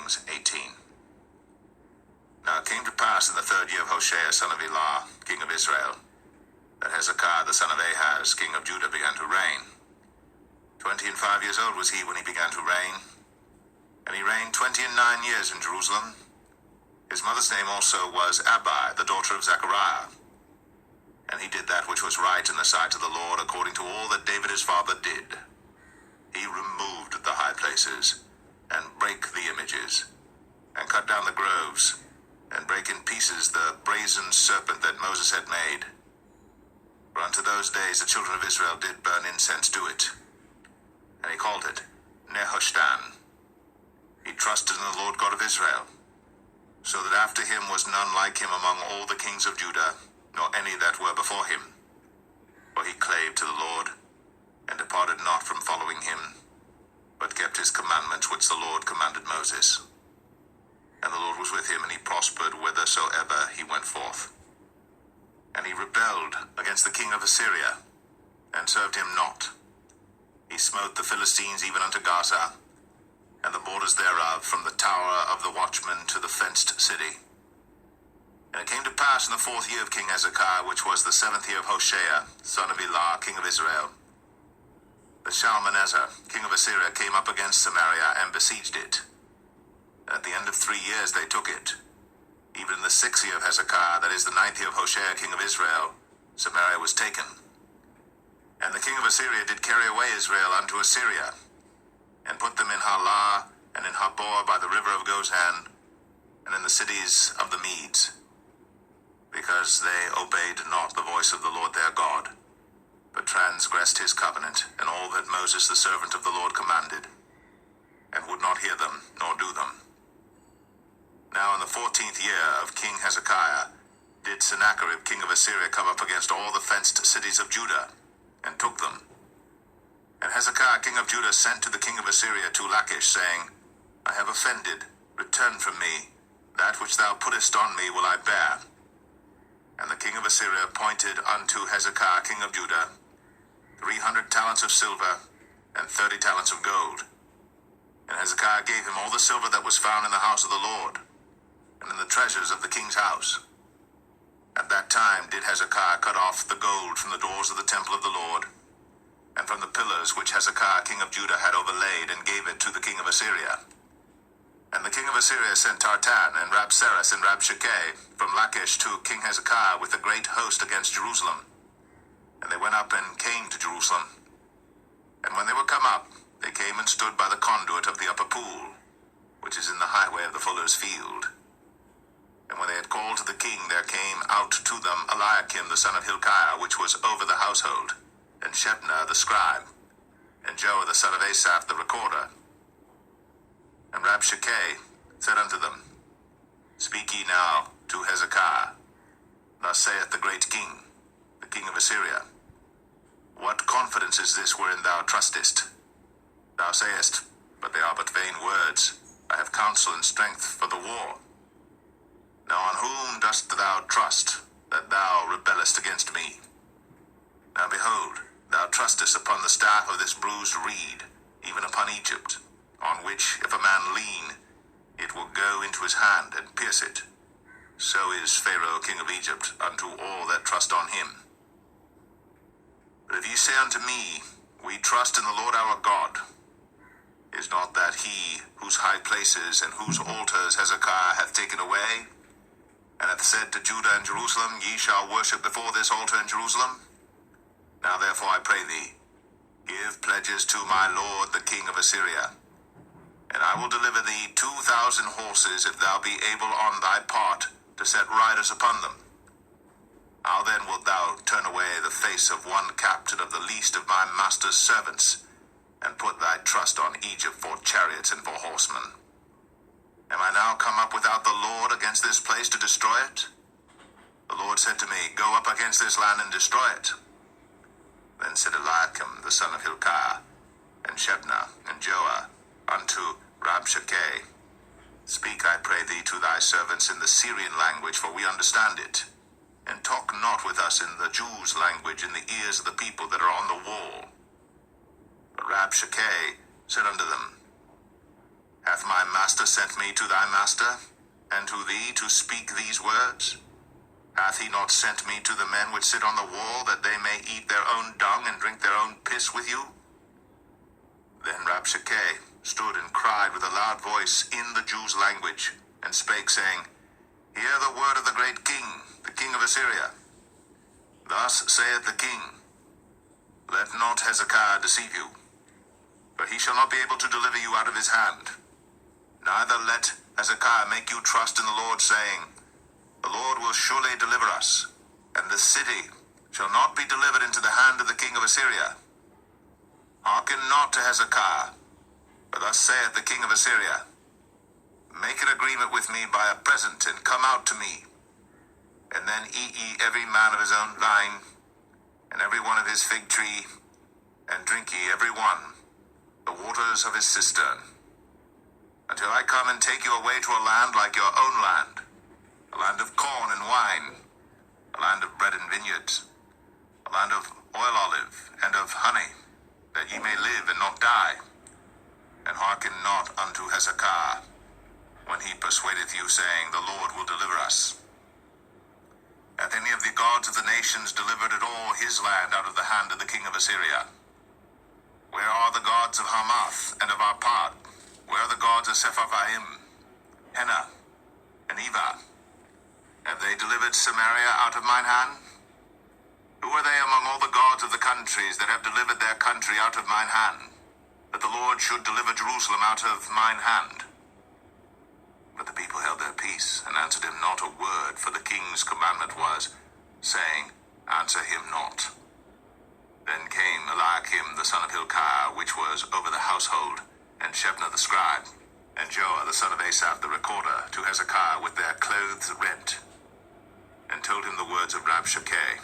Kings 18. Now it came to pass in the 3rd year of Hoshea, son of Elah, king of Israel, that Hezekiah the son of Ahaz, king of Judah, began to reign. 25 years old was he when he began to reign, and he reigned 29 years in Jerusalem. His mother's name also was Abi, the daughter of Zechariah. And he did that which was right in the sight of the Lord, according to all that David his father did. He removed the high places, and brake the images, and cut down the groves, and brake in pieces the brazen serpent that Moses had made. For unto those days the children of Israel did burn incense to it. And he called it Nehushtan. He trusted in the Lord God of Israel, so that after him was none like him among all the kings of Judah, nor any that were before him. For he clave to the Lord, and departed not from following him, but kept his commandments which the Lord commanded Moses. And the Lord was with him, and he prospered whithersoever he went forth. And he rebelled against the king of Assyria, and served him not. He smote the Philistines even unto Gaza, and the borders thereof, from the tower of the watchman to the fenced city. And it came to pass in the 4th year of King Hezekiah, which was the 7th year of Hoshea, son of Elah, king of Israel, that Shalmaneser, king of Assyria, came up against Samaria and besieged it. And at the end of 3 years they took it. Even in the 6th year of Hezekiah, that is the 9th year of Hoshea, king of Israel, Samaria was taken. And the king of Assyria did carry away Israel unto Assyria, and put them in Halah, and in Habor by the river of Gozan, and in the cities of the Medes, because they obeyed not the voice of the Lord their God, but transgressed his covenant, and all that Moses the servant of the Lord commanded, and would not hear them, nor do them. Now in the 14th year of King Hezekiah did Sennacherib king of Assyria come up against all the fenced cities of Judah, and took them. And Hezekiah king of Judah sent to the king of Assyria to Lachish, saying, I have offended, return from me, that which thou puttest on me will I bear. And the king of Assyria appointed unto Hezekiah king of Judah 300 talents of silver, and 30 talents of gold. And Hezekiah gave him all the silver that was found in the house of the Lord, and in the treasures of the king's house. At that time did Hezekiah cut off the gold from the doors of the temple of the Lord, and from the pillars which Hezekiah king of Judah had overlaid, and gave it to the king of Assyria. And the king of Assyria sent Tartan, and Rabsaris, and Rabshakeh from Lachish to King Hezekiah with a great host against Jerusalem. And they went up and came to Jerusalem. And when they were come up, they came and stood by the conduit of the upper pool, which is in the highway of the fuller's field. And when they had called to the king, there came out to them Eliakim the son of Hilkiah, which was over the household, and Shebna the scribe, and Joah the son of Asaph the recorder. And Rabshakeh said unto them, Speak ye now to Hezekiah. Thus saith the great king, the king of Assyria, What confidence is this wherein thou trustest? Thou sayest, But they are but vain words. I have counsel and strength for the war. Now on whom dost thou trust, that thou rebellest against me? Now behold, thou trustest upon the staff of this bruised reed, even upon Egypt, on which if a man lean, it will go into his hand and pierce it. So is Pharaoh king of Egypt unto all that trust on him. But if ye say unto me, We trust in the Lord our God, is not that he whose high places and whose altars Hezekiah hath taken away, and hath said to Judah and Jerusalem, Ye shall worship before this altar in Jerusalem? Now therefore I pray thee, give pledges to my lord the king of Assyria, and I will deliver thee 2,000 horses, if thou be able on thy part to set riders upon them. How then wilt thou turn away the face of one captain of the least of my master's servants, and put thy trust on Egypt for chariots and for horsemen? Am I now come up without the Lord against this place to destroy it? The Lord said to me, Go up against this land and destroy it. Then said Eliakim the son of Hilkiah, and Shebna, and Joah, unto Rabshakeh, Speak, I pray thee, to thy servants in the Syrian language, for we understand it, and talk not with us in the Jews' language in the ears of the people that are on the wall. But Rabshakeh said unto them, Hath my master master sent me to thy master, and to thee to speak these words? Hath he not sent me to the men which sit on the wall, that they may eat their own dung and drink their own piss with you? Then Rabshakeh stood and cried with a loud voice in the Jews' language, and spake, saying, Hear the word of the great king, the king of Assyria. Thus saith the king, Let not Hezekiah deceive you, for he shall not be able to deliver you out of his hand. Neither let Hezekiah make you trust in the Lord, saying, The Lord will surely deliver us, and the city shall not be delivered into the hand of the king of Assyria. Hearken not to Hezekiah, for thus saith the king of Assyria, Make an agreement with me by a present, and come out to me. And then eat ye every man of his own vine, and every one of his fig tree, and drink ye every one the waters of his cistern, until I come and take you away to a land like your own land, a land of corn and wine, a land of bread and vineyards, a land of oil olive and of honey, that ye may live and not die. And hearken not unto Hezekiah, when he persuadeth you, saying, The Lord will deliver us. Hath any of the gods of the nations delivered at all his land out of the hand of the king of Assyria? Where are the gods of Hamath and of Arpad? Where are the gods of Sepharvaim, Hena, and Eva? Have they delivered Samaria out of mine hand? Who are they among all the gods of the countries that have delivered their country out of mine hand, that the Lord should deliver Jerusalem out of mine hand? But the people held their peace, and answered him not a word, for the king's commandment was, saying, Answer him not. Then came Eliakim the son of Hilkiah, which was over the household, and Shebna the scribe, and Joah the son of Asaph the recorder, to Hezekiah with their clothes rent, and told him the words of Rabshakeh.